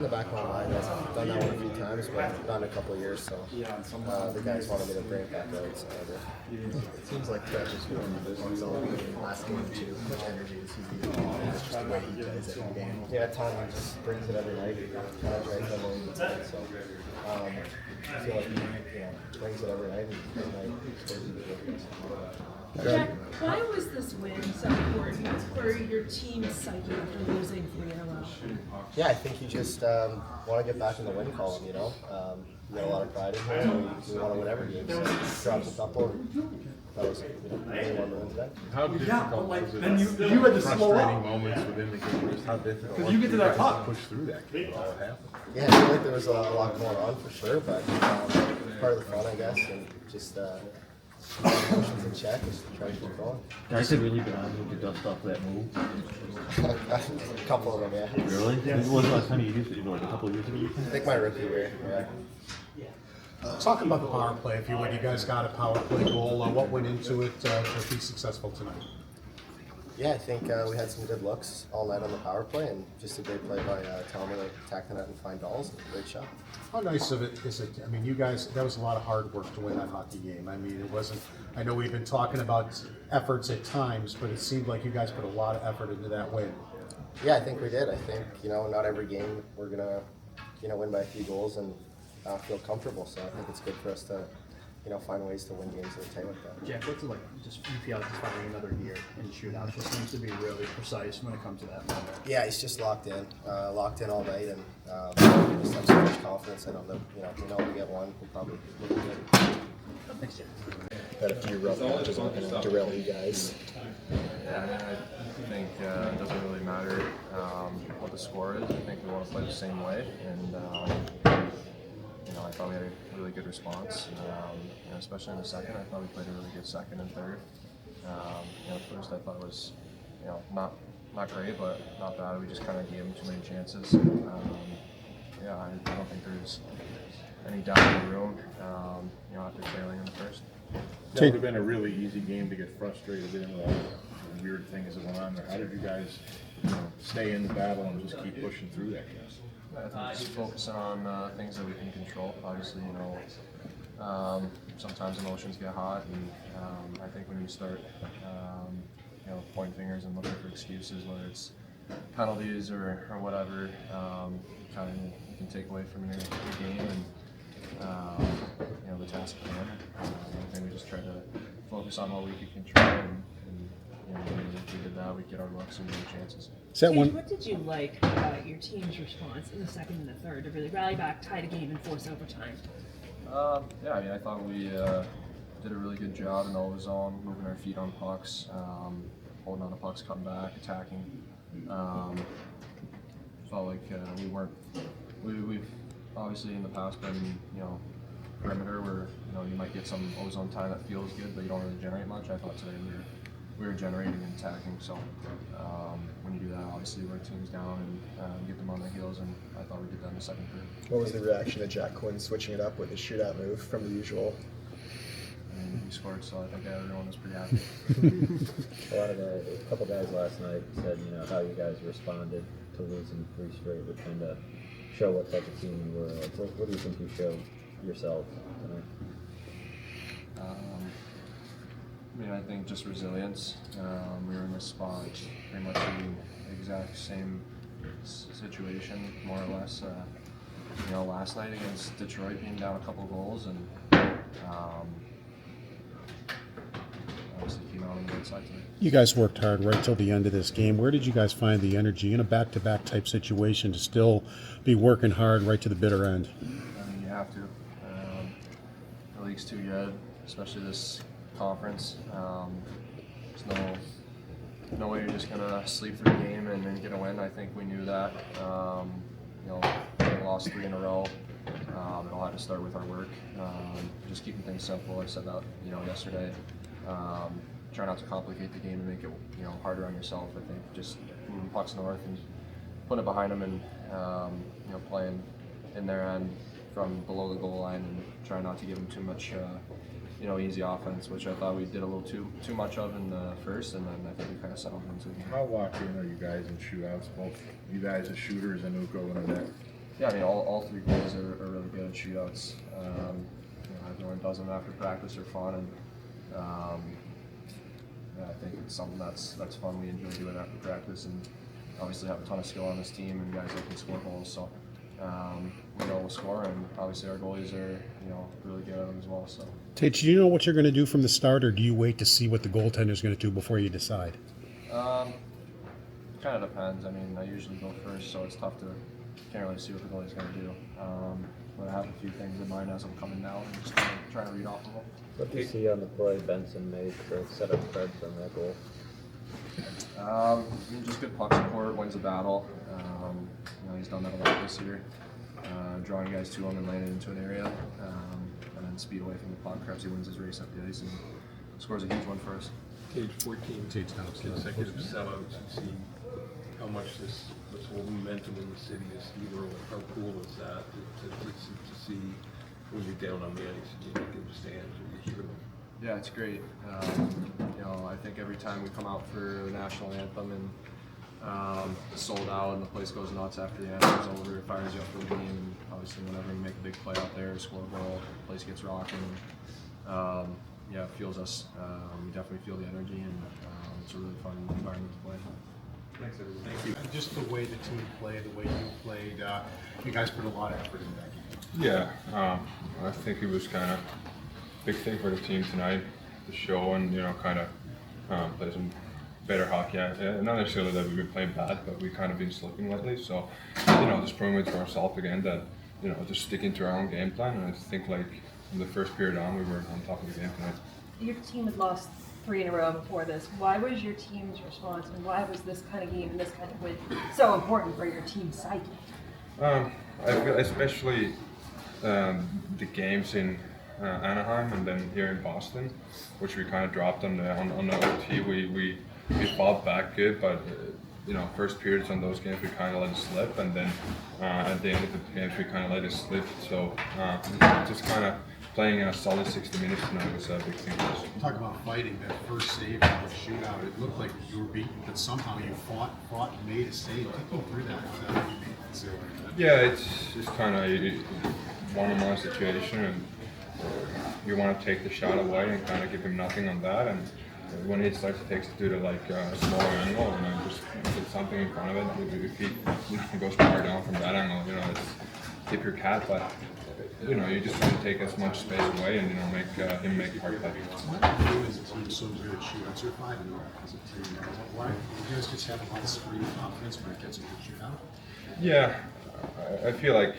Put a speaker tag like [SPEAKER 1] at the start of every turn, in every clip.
[SPEAKER 1] In the back of my mind, I've done that one a few times, but not in a couple of years, so the guys wanted me to bring it back out. So
[SPEAKER 2] it seems like that was going to last game too. Much energy this season. It's just the way he plays every game.
[SPEAKER 1] yeah, Tommy just brings it every night. Kind of drags them over the time, so I feel like he brings it every night.
[SPEAKER 3] Jack, why was this win so important for your team's psyche after losing 3 in a row?
[SPEAKER 1] Yeah, I think you just want to get back in the win column, you know. We got a lot of pride in here. We want to win every game, so dropped a couple. That was, really wanted to win today.
[SPEAKER 4] How difficult was it?
[SPEAKER 5] Then you had to slow
[SPEAKER 4] frustrating
[SPEAKER 5] up.
[SPEAKER 4] moments within the game. Just how difficult was
[SPEAKER 5] you get to that puck.
[SPEAKER 4] push through that game. All it happened.
[SPEAKER 1] Yeah, I feel like there was a lot going on for sure, but part of the fun, I guess, and just emotions in check, just try to keep going.
[SPEAKER 6] Guys have really been on you to dust off that move.
[SPEAKER 1] A couple of them, yeah.
[SPEAKER 6] Really? When was the last time you used it? Like a couple of years ago?
[SPEAKER 1] I think my rookie year, yeah.
[SPEAKER 5] Talking about the power play, if you would, you guys got a power play goal. What went into it to be successful tonight?
[SPEAKER 1] Yeah, I think we had some good looks all night on the power play, and just a great play by Talma to attack the net and find Dolls. Great shot.
[SPEAKER 5] How nice of it is it? I mean, you guys, that was a lot of hard work to win that hockey game. I mean, it wasn't, I know we've been talking about efforts at times, but it seemed like you guys put a lot of effort into that win.
[SPEAKER 1] Yeah, I think we did. I think, not every game we're going to, win by a few goals and feel comfortable. So I think it's good for us to, find ways to win games that are tight like that.
[SPEAKER 7] Jack, what's it like just UPL just having another year in Shootout? Just seems to be really precise when it comes to that moment.
[SPEAKER 1] Yeah, he's just locked in all night, and just have so much confidence in him that, we know we get one, we'll probably look good.
[SPEAKER 7] Thanks, Jack.
[SPEAKER 2] Had a few rough matches aren't going to derail you guys.
[SPEAKER 8] Yeah, I think it doesn't really matter what the score is. I think we want to play the same way, and I thought we had a really good response. Especially in the second, I thought we played a really good second and third. First I thought it was not great, but not bad. We just kind of gave them too many chances. I don't think there's any doubt in the room. After trailing in the first.
[SPEAKER 4] That would have been a really easy game to get frustrated in. The weird thing as it went on there. How did you guys stay in the battle and just keep pushing through that game?
[SPEAKER 8] I think just focusing on things that we can control. Obviously, sometimes emotions get hot, and I think when you start, pointing fingers and looking for excuses, whether it's penalties or whatever, you can take away from your game and the task at hand. I think we just try to focus on what we could control, and if we did that, we'd get our looks and get our chances.
[SPEAKER 3] What did you like about your team's response in the second and the third to really rally back, tie the game, and force overtime?
[SPEAKER 8] I thought we did a really good job in all the zone, moving our feet on pucks, holding on to pucks, cutting back, attacking. Felt like we've obviously in the past been, perimeter where, you might get some ozone time that feels good, but you don't really generate much. I thought today we were generating and attacking, so when you do that, obviously wear teams down and get them on their heels, and I thought we did that in the second period.
[SPEAKER 2] What was the reaction to Jack Quinn switching it up with his shootout move from the usual?
[SPEAKER 8] He scored, so I think everyone was pretty happy.
[SPEAKER 6] A couple guys last night said, how you guys responded to losing 3 straight would kind of show what type of team you were. Like, what do you think you showed yourself tonight?
[SPEAKER 8] I think just resilience. We were in this spot pretty much the exact same situation, more or less. Last night against Detroit, being down a couple goals, and obviously came out on the right side today.
[SPEAKER 5] You guys worked hard right till the end of this game. Where did you guys find the energy in a back-to-back type situation to still be working hard right to the bitter end?
[SPEAKER 8] You have to. The league's too good, especially this conference. There's no way you're just gonna sleep through the game and then get a win. I think we knew that. We lost 3 in a row. It all had to start with our work. Just keeping things simple. I said that yesterday. Try not to complicate the game and make it harder on yourself. I think just moving pucks north and putting it behind them, and playing in their end from below the goal line, and try not to give them too much easy offense, which I thought we did a little too much of in the first, and then I think we kind of settled into it.
[SPEAKER 4] How locked in are you guys in shootouts? Both you guys as shooters and Ukko in the net.
[SPEAKER 8] Yeah, I mean, all three goals are really good at shootouts. Everyone does them after practice are fun, and yeah, I think it's something that's fun. We enjoy doing after practice, and obviously have a ton of skill on this team, and guys that can score goals. So we know we'll score, and obviously our goalies are really good at them as well. So.
[SPEAKER 5] Tate, do you know what you're going to do from the start, or do you wait to see what the goaltender's going to do before you decide?
[SPEAKER 8] Kind of depends. I mean, I usually go first, so it's tough to can't really see what the goalie's going to do. But I have a few things in mind as I'm coming down and just trying to read off of them.
[SPEAKER 6] What do you see on the play Benson made to set up Fred from that goal?
[SPEAKER 8] I mean, just good puck support, wins the battle. He's done that a lot this year. Drawing guys to him and laying it into an area, and then speed away from the puck. Perhaps he wins his race up the ice and scores a huge one for us.
[SPEAKER 9] Page 14,
[SPEAKER 5] Tate Thompson.
[SPEAKER 9] consecutive sellouts, and see how much this whole momentum in the city is stealing. How cool is that to see when you're down on the ice and you look in the stands and you hear them?
[SPEAKER 8] Yeah, it's great. I think every time we come out for the national anthem and it's sold out and the place goes nuts after the anthem's over, it fires you up for the game. And obviously, whenever you make a big play out there, score a goal, the place gets rocking. Yeah, it fuels us. We definitely feel the energy, and it's a really fun environment to play.
[SPEAKER 9] Thanks, everyone.
[SPEAKER 5] Thank you. Just the way the team played, the way you played, you guys put a lot of effort in that game.
[SPEAKER 10] Yeah, I think it was kind of big thing for the team tonight to show and kind of play some better hockey. Not necessarily that we've been playing bad, but we kind of been slipping lately. So just proving it to ourselves again that just sticking to our own game plan. And I think like from the first period on, we were on top of the game tonight.
[SPEAKER 3] Your team had lost 3 in a row before this. Why was your team's response, and why was this kind of game and this kind of win so important for your team's psyche?
[SPEAKER 10] I feel especially the games in Anaheim and then here in Boston, which we kind of dropped on the OT. We fought back good, but first periods on those games we kind of let it slip, and then at the end of the games we kind of let it slip. So just kind of playing a solid 60 minutes tonight was a big thing for us.
[SPEAKER 5] Talk about fighting, that first save in the shootout. It looked like you were beaten, but somehow you fought and made a save. Take me through that.
[SPEAKER 10] Yeah, it's just kind of one-on-one situation, and you want to take the shot away and kind of give him nothing on that. And when he starts to take it to the a smaller angle, and just put something in front of it, if he goes far down from that angle, it's tip your cap, but. You just want to take as much space away and make him make hard play.
[SPEAKER 5] Why are you as a team so good at shootouts? You're 5-0 as a team. Why you guys just have a lot of spree confidence when it gets a good shootout?
[SPEAKER 10] Yeah, I feel like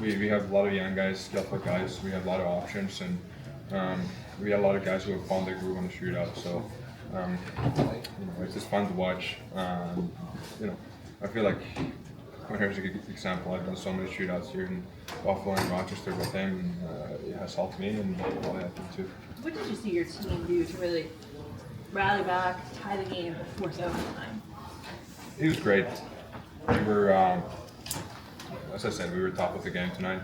[SPEAKER 10] we have a lot of young guys, skillful guys. We have a lot of options, and we have a lot of guys who have found their groove on the shootout. So it's just fun to watch. I feel like. Here's a good example. I've done so many shootouts here in Buffalo and Rochester with him, and it has helped me, and probably I think too.
[SPEAKER 3] What did you see your team do to really rally back, tie the game, force overtime?
[SPEAKER 10] It was great. We were, as I said, we were top of the game tonight.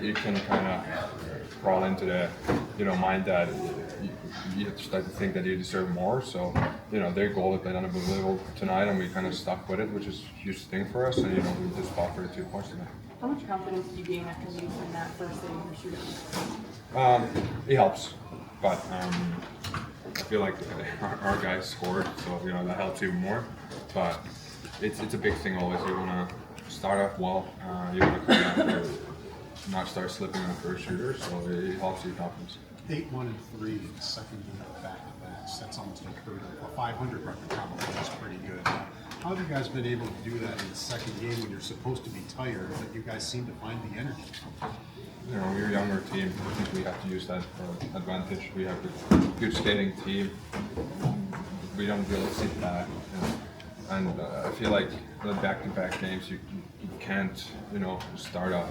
[SPEAKER 10] You can kind of crawl into the, mind that you start to think that you deserve more. So, their goal they played unbelievable tonight, and we kind of stuck with it, which is a huge thing for us. And we just fought for the 2 points tonight.
[SPEAKER 3] How much confidence did you gain after losing that first thing in your shootout?
[SPEAKER 10] It helps, but I feel like our guys scored, so that helps even more. But it's a big thing always. You want to start off well. You want to come out there, not start slipping on the first shooter, so it helps your confidence.
[SPEAKER 5] 8-1-3 in the second game of back-to-backs. That's almost unheard of. A 500 record probably is pretty good. How have you guys been able to do that in the second game when you're supposed to be tired, but you guys seem to find the energy?
[SPEAKER 10] We're a younger team. I think we have to use that for advantage. We have a good skating team. We don't really sit back. And I feel like the back-to-back games, you can't, start off,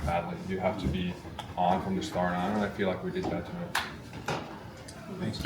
[SPEAKER 10] badly. You have to be on from the start on, and I feel like we did that tonight.
[SPEAKER 5] Thanks.